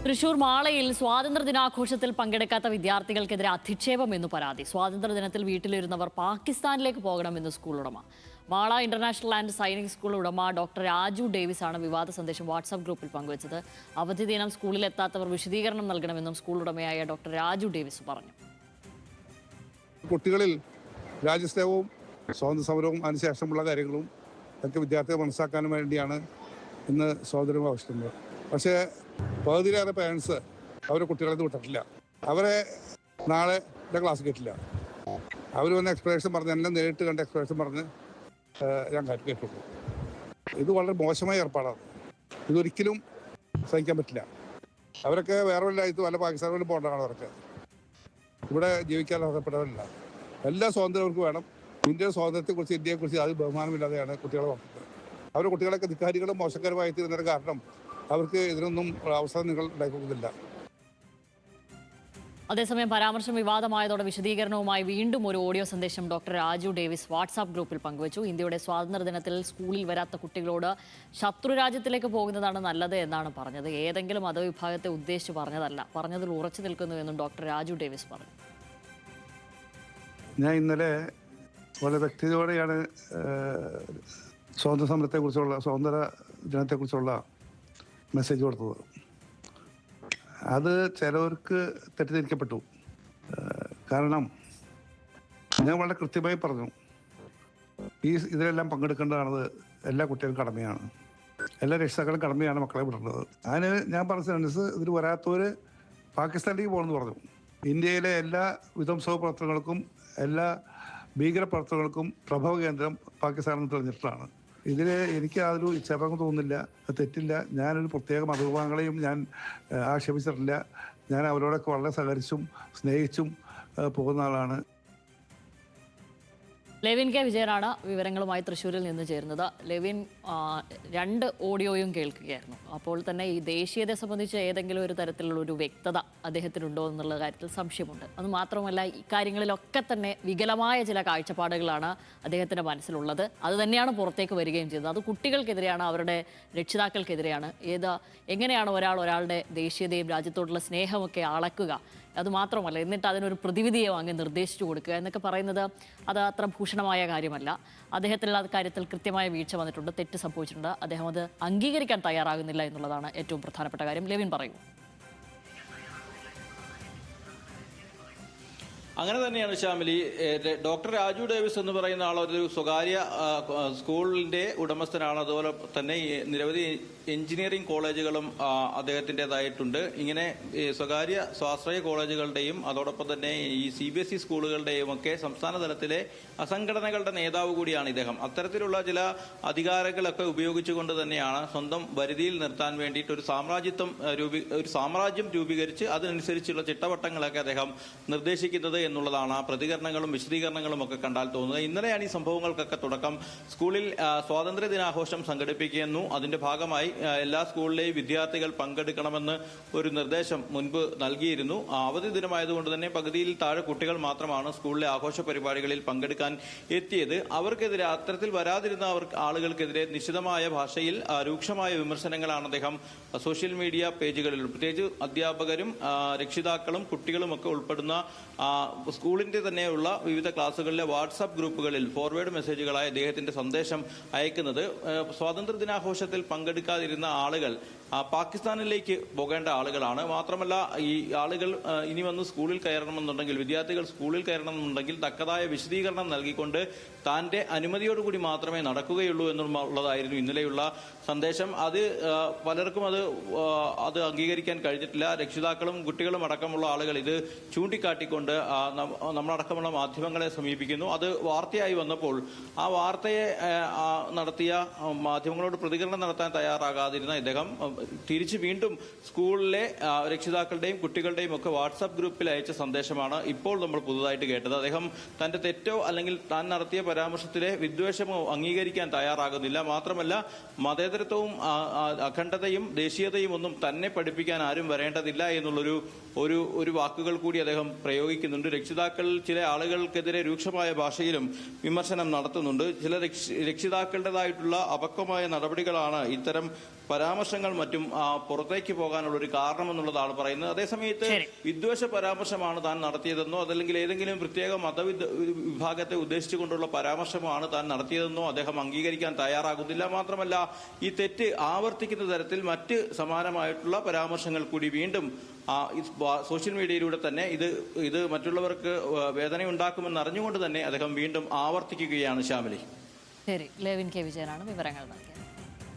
തൃശൂർ മാളയിൽ സ്വാതന്ത്ര്യദിനാഘോഷത്തിൽ പങ്കെടുക്കാത്ത വിദ്യാർത്ഥികൾക്കെതിരെ അധിക്ഷേപം എന്ന് പരാതി. സ്വാതന്ത്ര്യദിനത്തിൽ വീട്ടിലിരുന്നവർ പാകിസ്ഥാനിലേക്ക് പോകണമെന്ന് സ്കൂൾ ഉടമ. Mala international and Sainik school ഉടമ ഡോക്ടർ രാജു ഡേവിസ് ആണ് വിവാദ സന്ദേശം വാട്സാപ്പ് ഗ്രൂപ്പിൽ പങ്കുവച്ചത്. അവധി ദിനം സ്കൂളിൽ എത്താത്തവർ വിശദീകരണം നൽകണമെന്നും സ്കൂൾ ഉടമയായ ഡോക്ടർ രാജു ഡേവിസ് പറഞ്ഞു. കുട്ടികളിൽ രാജ്യസ്നേഹവും സ്വാതന്ത്ര്യ സമരവും അതിനുശേഷമുള്ള കാര്യങ്ങളും ഒക്കെ വിദ്യാർത്ഥികൾ മനസ്സിലാക്കാനും വേണ്ടിയാണ് ഇന്ന് സ്വാതന്ത്ര്യം ആവശ്യപ്പെടുന്നത്. പക്ഷേ പകുതിയിലേറെ പേരൻസ് അവരെ കുട്ടികളെ വിട്ടിട്ടില്ല. അവരെ നാളെ ക്ലാസ് കേട്ടില്ല. അവർ വന്ന് എക്സ്പ്ലനേഷൻ പറഞ്ഞ് എന്നെ നേരിട്ട് കണ്ട എക്സ്പ്ലനേഷൻ പറഞ്ഞ് ഞാൻ കേട്ടുള്ളൂ. ഇത് വളരെ മോശമായ ഏർപ്പാടാണ്. ഇതൊരിക്കലും സഹിക്കാൻ പറ്റില്ല. അവരൊക്കെ വേറെ വല്ല രാജ്യത്ത് വല്ല പാകിസ്ഥാനിലും പോകേണ്ടതാണ്. അവർക്ക് ഇവിടെ ജീവിക്കാൻ അർഹതപ്പെട്ടവരല്ല. എല്ലാ സ്വാതന്ത്ര്യം അവർക്ക് വേണം. ഇന്ത്യയുടെ സ്വാതന്ത്ര്യത്തെക്കുറിച്ച് ഇന്ത്യയെക്കുറിച്ച് അത് ബഹുമാനമില്ലാതെയാണ് കുട്ടികളെ വളർത്തുന്നത്. അവരുടെ കുട്ടികളൊക്കെ ധിക്കാരികളും മോശക്കാരുമായി തീരുന്നതിന് കാരണം അവർക്ക് ഇതിനൊന്നും അവസരം നിങ്ങൾ ഉണ്ടാക്കുന്നില്ല. അതേസമയം പരാമർശം വിവാദമായതോടെ വിശദീകരണവുമായി വീണ്ടും ഒരു ഓഡിയോ സന്ദേശം ഡോക്ടർ രാജു ഡേവിസ് വാട്സാപ്പ് ഗ്രൂപ്പിൽ പങ്കുവച്ചു. ഇന്ത്യയുടെ സ്വാതന്ത്ര്യദിനത്തിൽ സ്കൂളിൽ വരാത്ത കുട്ടികളോട് ശത്രുരാജ്യത്തിലേക്ക് പോകുന്നതാണ് നല്ലത് എന്നാണ് പറഞ്ഞത്. ഏതെങ്കിലും മതവിഭാഗത്തെ ഉദ്ദേശിച്ച് പറഞ്ഞതല്ല. പറഞ്ഞതിൽ ഉറച്ചു നിൽക്കുന്നുവെന്നും ഡോക്ടർ രാജു ഡേവിസ് പറഞ്ഞു. ഞാൻ ഇന്നലെ വളരെ വ്യക്തിയോടെയാണ് സ്വാതന്ത്ര്യ സമരത്തെക്കുറിച്ചുള്ള സ്വാതന്ത്ര്യ ദിനത്തെക്കുറിച്ചുള്ള മെസ്സേജ് കൊടുത്തത്. അത് ചിലവർക്ക് തെറ്റിദ്ധരിക്കപ്പെട്ടു. കാരണം ഞാൻ വളരെ കൃത്യമായി പറഞ്ഞു, ഇതിലെല്ലാം പങ്കെടുക്കേണ്ടതാണത് എല്ലാ കുട്ടികൾക്കും കടമയാണ്. എല്ലാ രക്ഷിതാക്കളും കടമയാണ് മക്കളെ വിടേണ്ടത്. അതിന് ഞാൻ പറഞ്ഞ സെൻസ് ഇതിൽ വരാത്തവർ പാകിസ്ഥാനിലേക്ക് പോകണമെന്ന് പറഞ്ഞു. ഇന്ത്യയിലെ എല്ലാ വിധ്വംസക പ്രവർത്തനങ്ങൾക്കും എല്ലാ ഭീകരപ്രവർത്തനങ്ങൾക്കും പ്രഭവ കേന്ദ്രം പാകിസ്ഥാനിൽ തെരഞ്ഞെടുത്തതാണ്. ഇതിൽ എനിക്ക് യാതൊരു ഇച്ഛാഭംഗം തോന്നുന്നില്ല. തെറ്റില്ല. ഞാനൊരു പ്രത്യേക മതവിഭാഗങ്ങളെയും ഞാൻ ആക്ഷേപിച്ചിട്ടില്ല. ഞാൻ അവരോടൊക്കെ വളരെ സഹകരിച്ചും സ്നേഹിച്ചും പോകുന്ന ആളാണ്. ലെവിൻ കെ വിജയനാണ് വിവരങ്ങളുമായി തൃശ്ശൂരിൽ നിന്ന് ചേരുന്നത്. ലെവിൻ, രണ്ട് ഓഡിയോയും കേൾക്കുകയായിരുന്നു. അപ്പോൾ തന്നെ ഈ ദേശീയതയെ സംബന്ധിച്ച് ഏതെങ്കിലും ഒരു തരത്തിലുള്ള ഒരു വ്യക്തത അദ്ദേഹത്തിനുണ്ടോ എന്നുള്ള കാര്യത്തിൽ സംശയമുണ്ട്. അതുമാത്രമല്ല, ഇക്കാര്യങ്ങളിലൊക്കെ തന്നെ വികലമായ ചില കാഴ്ചപ്പാടുകളാണ് അദ്ദേഹത്തിൻ്റെ മനസ്സിലുള്ളത്. അത് തന്നെയാണ് പുറത്തേക്ക് വരികയും ചെയ്തത്. അത് കുട്ടികൾക്കെതിരെയാണ്, അവരുടെ രക്ഷിതാക്കൾക്കെതിരെയാണ്. എങ്ങനെയാണ് ഒരാളുടെ ദേശീയതയും രാജ്യത്തോടുള്ള സ്നേഹമൊക്കെ അളക്കുക? അതുമാത്രമല്ല, എന്നിട്ട് അതിനൊരു പ്രതിവിധിയോ അങ്ങ് നിർദ്ദേശിച്ചു കൊടുക്കുക എന്നൊക്കെ പറയുന്നത് അത് അത്ര ഭൂഷണമായ കാര്യമല്ല. അദ്ദേഹത്തിനുള്ള കാര്യത്തിൽ കൃത്യമായ വീഴ്ച വന്നിട്ടുണ്ട്, തെറ്റ് സംഭവിച്ചിട്ടുണ്ട്. അദ്ദേഹം അത് അംഗീകരിക്കാൻ തയ്യാറാകുന്നില്ല എന്നുള്ളതാണ് ഏറ്റവും പ്രധാനപ്പെട്ട കാര്യം. ലെവിൻ പറയൂ. അങ്ങനെ തന്നെയാണ് ശ്യാമിലി. ഡോക്ടർ രാജു ഡേവിസ് എന്ന് പറയുന്ന ആളൊരു സ്വകാര്യ സ്കൂളിന്റെ ഉടമസ്ഥനാണ്. അതുപോലെ തന്നെ നിരവധി എഞ്ചിനീയറിംഗ് കോളേജുകളും അദ്ദേഹത്തിൻ്റെതായിട്ടുണ്ട്. ഇങ്ങനെ സ്വകാര്യ സ്വാശ്രയ കോളേജുകളുടെയും അതോടൊപ്പം തന്നെ ഈ CBSE സ്കൂളുകളുടെയും ഒക്കെ സംസ്ഥാന തലത്തിലെ സംഘടനകളുടെ നേതാവ് കൂടിയാണ് ഇദ്ദേഹം. അത്തരത്തിലുള്ള ചില അധികാരങ്ങളൊക്കെ ഉപയോഗിച്ചുകൊണ്ട് തന്നെയാണ് സ്വന്തം പരിധിയിൽ നിർത്താൻ വേണ്ടിയിട്ട് ഒരു സാമ്രാജ്യം രൂപീകരിച്ച് അതിനനുസരിച്ചുള്ള ചിട്ടവട്ടങ്ങളൊക്കെ അദ്ദേഹം നിർദ്ദേശിക്കുന്നത് എന്നുള്ളതാണ് പ്രതികരണങ്ങളും വിശദീകരണങ്ങളും ഒക്കെ കണ്ടാൽ തോന്നുന്നത്. ഇന്നലെയാണ് ഈ സംഭവങ്ങൾക്കൊക്കെ തുടക്കം. സ്കൂളിൽ സ്വാതന്ത്ര്യ ദിനാഘോഷം സംഘടിപ്പിക്കുന്നു. അതിന്റെ ഭാഗമായി എല്ലാ സ്കൂളിലെയും വിദ്യാർത്ഥികൾ പങ്കെടുക്കണമെന്ന് ഒരു നിർദ്ദേശം മുൻപ് നൽകിയിരുന്നു. അവധി ദിനമായതുകൊണ്ട് തന്നെ പകുതിയിൽ താഴെ കുട്ടികൾ മാത്രമാണ് സ്കൂളിലെ ആഘോഷ പരിപാടികളിൽ പങ്കെടുക്കാൻ എത്തിയത്. അവർക്കെതിരെ, അത്തരത്തിൽ വരാതിരുന്ന ആളുകൾക്കെതിരെ നിശ്ചിതമായ ഭാഷയിൽ രൂക്ഷമായ വിമർശനങ്ങളാണ് അദ്ദേഹം സോഷ്യൽ മീഡിയ പേജുകളിൽ, പ്രത്യേകിച്ച് അധ്യാപകരും രക്ഷിതാക്കളും കുട്ടികളും ഒക്കെ ഉൾപ്പെടുന്ന സ്കൂളിന്റെ തന്നെയുള്ള വിവിധ ക്ലാസുകളിലെ വാട്സാപ്പ് ഗ്രൂപ്പുകളിൽ ഫോർവേഡ് മെസ്സേജുകളായി അദ്ദേഹത്തിന്റെ സന്ദേശം അയക്കുന്നത്. സ്വാതന്ത്ര്യ ദിനാഘോഷത്തിൽ പങ്കെടുക്കാതിരുന്ന ആളുകൾ പാകിസ്ഥാനിലേക്ക് പോകേണ്ട ആളുകളാണ്. മാത്രമല്ല, ഈ ആളുകൾ ഇനി വന്ന് സ്കൂളിൽ കയറണമെന്നുണ്ടെങ്കിൽ, വിദ്യാർത്ഥികൾ സ്കൂളിൽ കയറണമെന്നുണ്ടെങ്കിൽ തക്കതായ വിശദീകരണം നൽകിക്കൊണ്ട് താന്റെ അനുമതിയോടുകൂടി മാത്രമേ നടക്കുകയുള്ളൂ എന്നുള്ളതായിരുന്നു ഇന്നലെയുള്ള സന്ദേശം. അത് പലർക്കും അത് അംഗീകരിക്കാൻ കഴിഞ്ഞിട്ടില്ല. രക്ഷിതാക്കളും കുട്ടികളും അടക്കമുള്ള ആളുകൾ ഇത് ചൂണ്ടിക്കാട്ടിക്കൊണ്ട് നമ്മളടക്കമുള്ള മാധ്യമങ്ങളെ സമീപിക്കുന്നു. അത് വാർത്തയായി വന്നപ്പോൾ ആ വാർത്തയെ നടത്തിയ മാധ്യമങ്ങളോട് പ്രതികരണം നടത്താൻ തയ്യാറാകാതിരുന്ന ഇദ്ദേഹം തിരിച്ച് വീണ്ടും സ്കൂളിലെ രക്ഷിതാക്കളുടെയും കുട്ടികളുടെയും ഒക്കെ വാട്സാപ്പ് ഗ്രൂപ്പിൽ അയച്ച സന്ദേശമാണ് ഇപ്പോൾ നമ്മൾ പുതുതായിട്ട് കേട്ടത്. അദ്ദേഹം തന്റെ തെറ്റോ അല്ലെങ്കിൽ താൻ നടത്തിയ പരാമർശത്തിലെ വിദ്വേഷമോ അംഗീകരിക്കാൻ തയ്യാറാകുന്നില്ല. മാത്രമല്ല, മതേതരത്വവും അഖണ്ഡതയും ദേശീയതയും ഒന്നും തന്നെ പഠിപ്പിക്കാൻ ആരും വരേണ്ടതില്ല എന്നുള്ളൊരു ഒരു വാക്കുകൾ കൂടി അദ്ദേഹം പ്രയോഗിക്കുന്നുണ്ട്. രക്ഷിതാക്കൾ ചില ആളുകൾക്കെതിരെ രൂക്ഷമായ ഭാഷയിലും വിമർശനം നടത്തുന്നുണ്ട്. ചില രക്ഷിതാക്കളുടേതായിട്ടുള്ള അപക്വമായ നടപടികളാണ് ഇത്തരം പരാമർശങ്ങൾ മറ്റും പുറത്തേക്ക് പോകാനുള്ള ഒരു കാരണമെന്നുള്ളതാണ് പറയുന്നത്. അതേസമയത്ത് വിദ്വേഷ പരാമർശമാണ് താൻ നടത്തിയതെന്നോ അതല്ലെങ്കിൽ ഏതെങ്കിലും പ്രത്യേക വിഭാഗത്തെ ഉദ്ദേശിച്ചുകൊണ്ടുള്ള പരാമർശമാണ് താൻ നടത്തിയതെന്നോ അദ്ദേഹം അംഗീകരിക്കാൻ തയ്യാറാകുന്നില്ല. മാത്രമല്ല, ഈ തെറ്റ് ആവർത്തിക്കുന്ന തരത്തിൽ മറ്റ് സമാനമായിട്ടുള്ള പരാമർശങ്ങൾ കൂടി വീണ്ടും സോഷ്യൽ മീഡിയയിലൂടെ തന്നെ ഇത് മറ്റുള്ളവർക്ക് വേദനയുണ്ടാക്കുമെന്ന് അറിഞ്ഞുകൊണ്ട് തന്നെ അദ്ദേഹം വീണ്ടും ആവർത്തിക്കുകയാണ് ശ്യാമിലി. ശരി, ലെവിൻ കെ വിജയനാണ് വിവരങ്ങൾ നൽകിയത്.